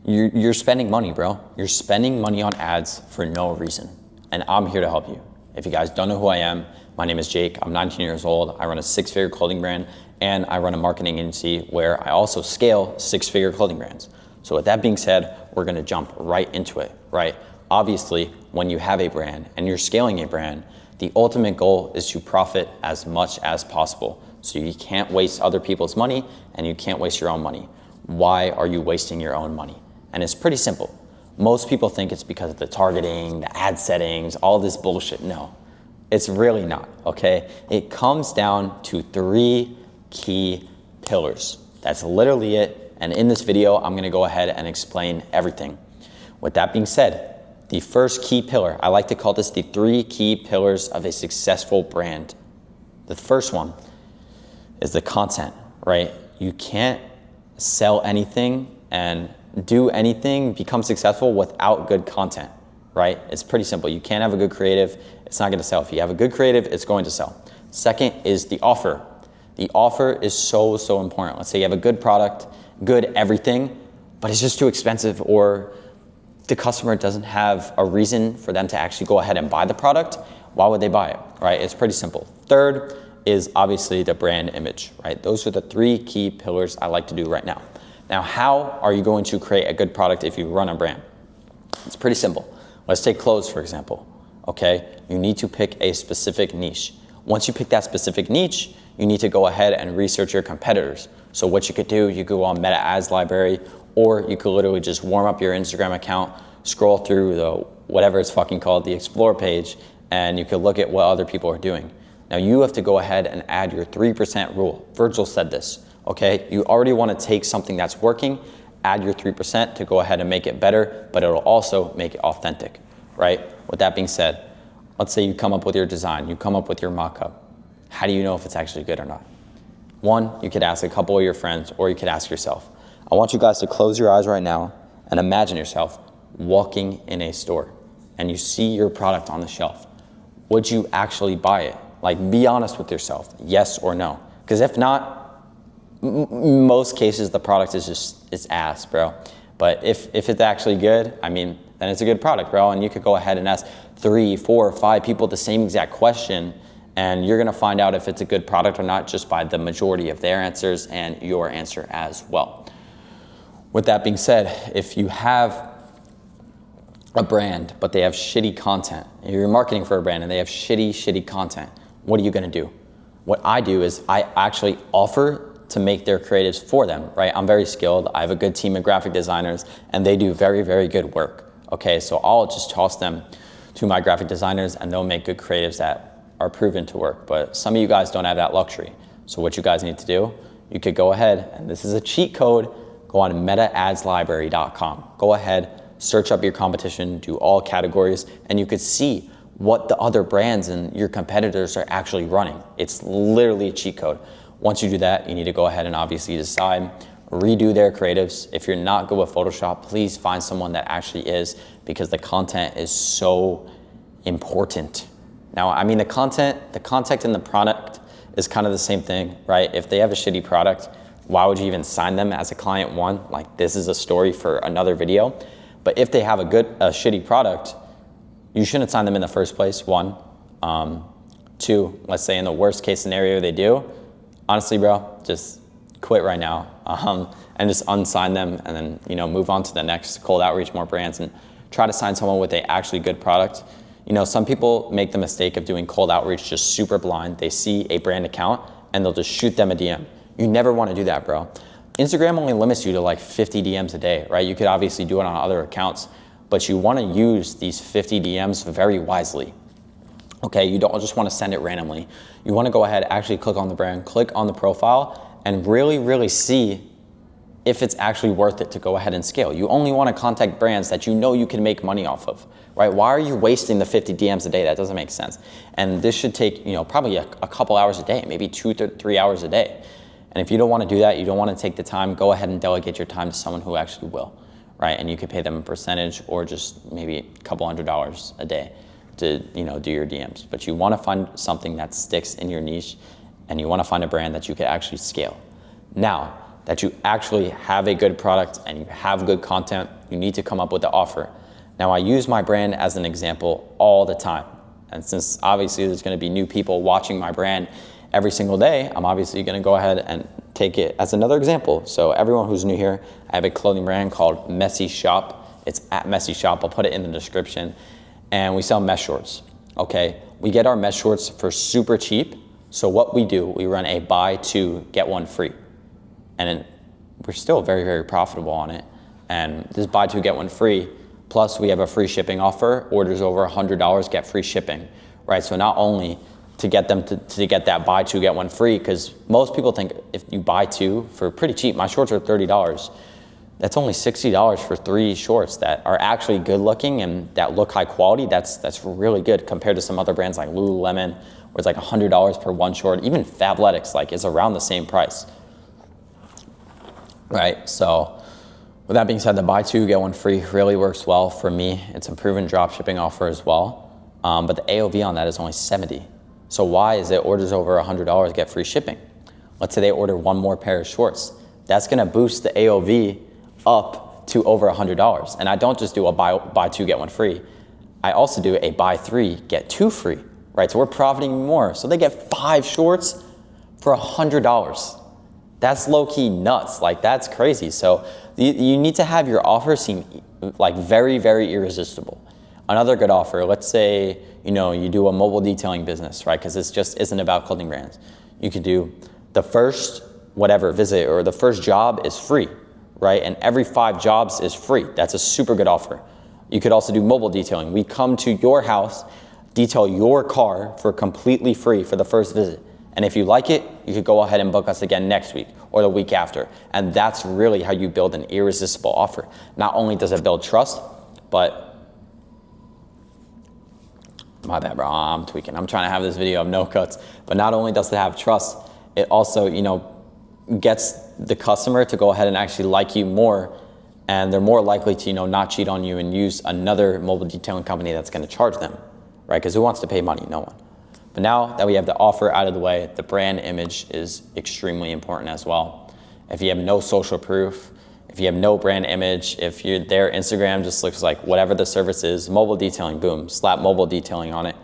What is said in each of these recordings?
you're spending money, bro. You're spending money on ads for no reason. And I'm here to help you. If you guys don't know who I am, my name is Jake. I'm 19 years old. I run a 6-figure clothing brand, and I run a marketing agency where I also scale 6-figure clothing brands. So with that being said, we're gonna jump right into it, right? Obviously, when you have a brand and you're scaling a brand, the ultimate goal is to profit as much as possible. So you can't waste other people's money and you can't waste your own money. Why are you wasting your own money? And it's pretty simple. Most people think it's because of the targeting, the ad settings, all this bullshit. No, it's really not, okay? It comes down to 3 key pillars. That's literally it. And in this video, I'm gonna go ahead and explain everything. With that being said, the first key pillar, I like to call this the 3 key pillars of a successful brand. The first one is the content, right? You can't sell anything and do anything, become successful without good content, right? It's pretty simple. You can't have a good creative, it's not gonna sell. If you have a good creative, it's going to sell. Second is the offer. The offer is so important. Let's say you have a good product, good everything, but it's just too expensive, or the customer doesn't have a reason for them to actually go ahead and buy the product. Why would they buy it, right? It's pretty simple. Third is obviously the brand image, right? Those are the 3 key pillars I like to do right now. Now, how are you going to create a good product if you run a brand? It's pretty simple. Let's take clothes, for example, okay? You need to pick a specific niche. Once you pick that specific niche, you need to go ahead and research your competitors. So what you could do, you could go on Meta Ads Library, or you could literally just warm up your Instagram account, scroll through the, whatever it's fucking called, the explore page, and you could look at what other people are doing. Now you have to go ahead and add your 3% rule. Virgil said this, okay? You already wanna take something that's working, add your 3% to go ahead and make it better, but it'll also make it authentic, right? With that being said, let's say you come up with your design, you come up with your mock-up. How do you know if it's actually good or not? One, you could ask a couple of your friends, or you could ask yourself. I want you guys to close your eyes right now and imagine yourself walking in a store and you see your product on the shelf. Would you actually buy it? Like, be honest with yourself, yes or no. Because if not, most cases the product is just, it's ass, bro. But if it's actually good, I mean, then it's a good product, bro. And you could go ahead and ask 3, 4, 5 people the same exact question, and you're gonna find out if it's a good product or not just by the majority of their answers and your answer as well. With that being said, if you have a brand, but they have shitty content, you're marketing for a brand and they have shitty content, what are you gonna do? What I do is I actually offer to make their creatives for them, right? I'm very skilled. I have a good team of graphic designers and they do very good work, okay? So I'll just toss them to my graphic designers and they'll make good creatives that are proven to work. But some of you guys don't have that luxury. So what you guys need to do, you could go ahead, and this is a cheat code, go on metaadslibrary.com. Go ahead, search up your competition, do all categories, and you could see what the other brands and your competitors are actually running. It's literally a cheat code. Once you do that, you need to go ahead and obviously decide, redo their creatives. If you're not good with Photoshop, please find someone that actually is, because the content is so important. Now, I mean, the content and the product is kind of the same thing, right? If they have a shitty product, why would you even sign them as a client? One, like, this is a story for another video. But if they have a shitty product, you shouldn't sign them in the first place, one. 2, let's say in the worst case scenario they do, honestly, bro, just quit right now and just unsign them, and then, you know, move on to the next cold outreach, more brands, and try to sign someone with a actually good product. You know, some people make the mistake of doing cold outreach just super blind. They see a brand account and they'll just shoot them a DM. You never want to do that, bro. Instagram only limits you to like 50 DMs a day, right? You could obviously do it on other accounts, but you want to use these 50 DMs very wisely. Okay, you don't just want to send it randomly. You want to go ahead, actually click on the brand, click on the profile, and really see if it's actually worth it to go ahead and scale. You only want to contact brands that you know you can make money off of, right? Why are you wasting the 50 DMs a day? That doesn't make sense. And this should take, you know, probably a couple hours a day, maybe 2 to 3 hours a day. And if you don't want to do that, you don't want to take the time, go ahead and delegate your time to someone who actually will, right? And you could pay them a percentage or just maybe a couple $100s a day to, you know, do your DMs. But you want to find something that sticks in your niche, and you want to find a brand that you could actually scale. Now, that you actually have a good product and you have good content, you need to come up with the offer. Now, I use my brand as an example all the time. And since obviously there's gonna be new people watching my brand every single day, I'm obviously gonna go ahead and take it as another example. So everyone who's new here, I have a clothing brand called Messeshop. It's at Messeshop, I'll put it in the description. And we sell mesh shorts, okay? We get our mesh shorts for super cheap. So what we do, we run a buy two, get one free. And we're still very, very profitable on it. And this buy two, get one free, plus we have a free shipping offer. Orders over $100 get free shipping, right? So not only to get them to get that buy two, get one free, because most people think if you buy two for pretty cheap, my shorts are $30. That's only $60 for 3 shorts that are actually good looking and that look high quality. That's really good compared to some other brands like Lululemon, where it's like $100 per 1 short. Even Fabletics, like, is around the same price, right? So with that being said, the buy two, get one free really works well for me. It's a proven drop shipping offer as well. But the AOV on that is only 70. So why is it orders over $100 get free shipping? Let's say they order 1 more pair of shorts. That's gonna boost the AOV up to over $100. And I don't just do a buy two, get one free. I also do a buy 3, get 2 free, right? So we're profiting more. So they get 5 shorts for $100. That's low-key nuts, like that's crazy. So you need to have your offer seem like very, very irresistible. Another good offer, let's say, you do a mobile detailing business, right? Because this just isn't about clothing brands. You could do the first whatever visit or the first job is free, right? And every 5 jobs is free. That's a super good offer. You could also do mobile detailing. We come to your house, detail your car for completely free for the first visit. And if you like it, you could go ahead and book us again next week or the week after. And that's really how you build an irresistible offer. Not only does it build trust, but my bad, bro, I'm tweaking. I'm trying to have this video of no cuts. But not only does it have trust, it also, gets the customer to go ahead and actually like you more, and they're more likely to, not cheat on you and use another mobile detailing company that's gonna charge them, right? Because who wants to pay money? No one. But now that we have the offer out of the way, the brand image is extremely important as well. If you have no social proof, if you have no brand image, if their Instagram just looks like whatever the service is, mobile detailing, boom, slap mobile detailing on it,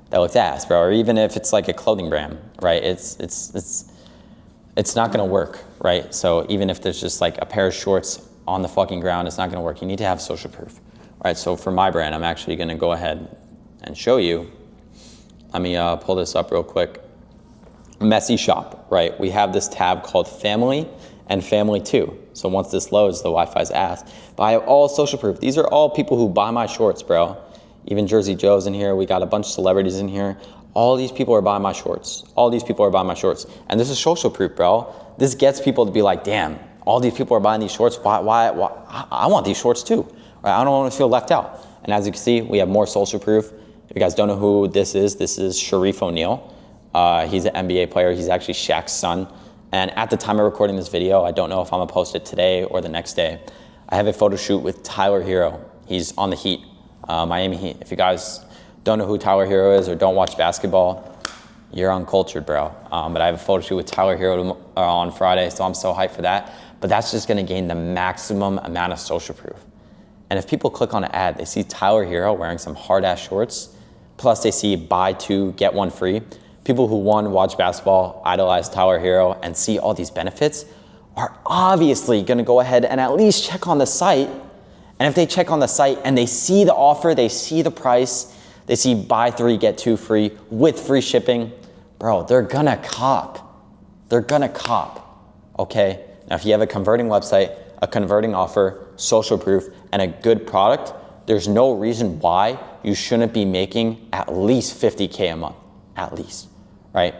that looks ass, bro. Or even if it's like a clothing brand, right? It's not gonna work, right? So even if there's just like a pair of shorts on the fucking ground, it's not gonna work. You need to have social proof, right? So for my brand, I'm actually gonna go ahead and show you. Let me pull this up real quick. Messeshop, right? We have this tab called Family and Family 2. So once this loads, the Wi-Fi's ass. But I have all social proof. These are all people who buy my shorts, bro. Even Jersey Joe's in here. We got a bunch of celebrities in here. All these people are buying my shorts. All these people are buying my shorts. And this is social proof, bro. This gets people to be like, damn, all these people are buying these shorts. Why? I want these shorts too. Right? I don't want to feel left out. And as you can see, we have more social proof. If you guys don't know who this is Sharif O'Neal. He's an NBA player. He's actually Shaq's son. And at the time of recording this video, I don't know if I'm gonna post it today or the next day, I have a photo shoot with Tyler Hero. He's on the Heat, Miami Heat. If you guys don't know who Tyler Hero is or don't watch basketball, you're uncultured, bro. But I have a photo shoot with Tyler Hero on Friday, so I'm so hyped for that. But that's just gonna gain the maximum amount of social proof. And if people click on an ad, they see Tyler Hero wearing some hard-ass shorts, plus they see buy 2, get 1 free. People who, one, watch basketball, idolize Tyler Hero, and see all these benefits are obviously gonna go ahead and at least check on the site. And if they check on the site and they see the offer, they see the price, they see buy 3, get 2 free with free shipping, bro, they're gonna cop. They're gonna cop, okay? Now, if you have a converting website, a converting offer, social proof, and a good product, there's no reason why you shouldn't be making at least 50K a month, at least, right?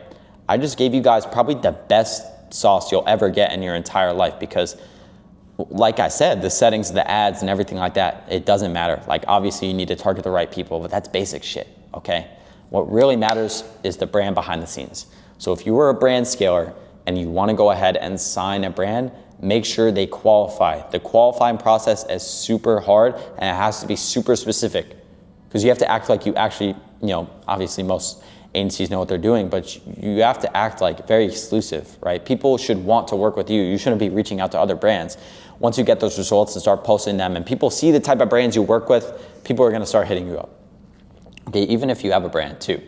I just gave you guys probably the best sauce you'll ever get in your entire life because, like I said, the settings, the ads, and everything like that, it doesn't matter. Like, obviously, you need to target the right people, but that's basic shit, okay? What really matters is the brand behind the scenes. So if you were a brand scaler and you wanna go ahead and sign a brand, make sure they qualify. The qualifying process is super hard and it has to be super specific because you have to act like you actually, obviously most agencies know what they're doing, but you have to act like very exclusive, right? People should want to work with you. You shouldn't be reaching out to other brands. Once you get those results and start posting them and people see the type of brands you work with, people are gonna start hitting you up. Okay, even if you have a brand too.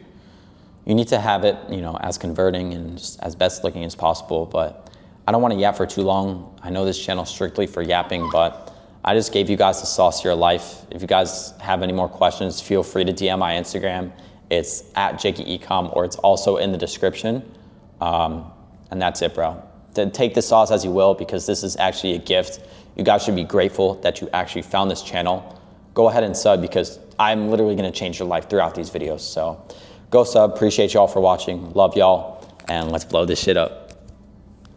You need to have it, as converting and just as best looking as possible, but I don't want to yap for too long. I know this channel is strictly for yapping, but I just gave you guys the sauce of your life. If you guys have any more questions, feel free to DM my Instagram. It's @JakeEcom, or it's also in the description. And that's it, bro. Then take the sauce as you will, because this is actually a gift. You guys should be grateful that you actually found this channel. Go ahead and sub, because I'm literally gonna change your life throughout these videos. So go sub, appreciate y'all for watching. Love y'all, and let's blow this shit up.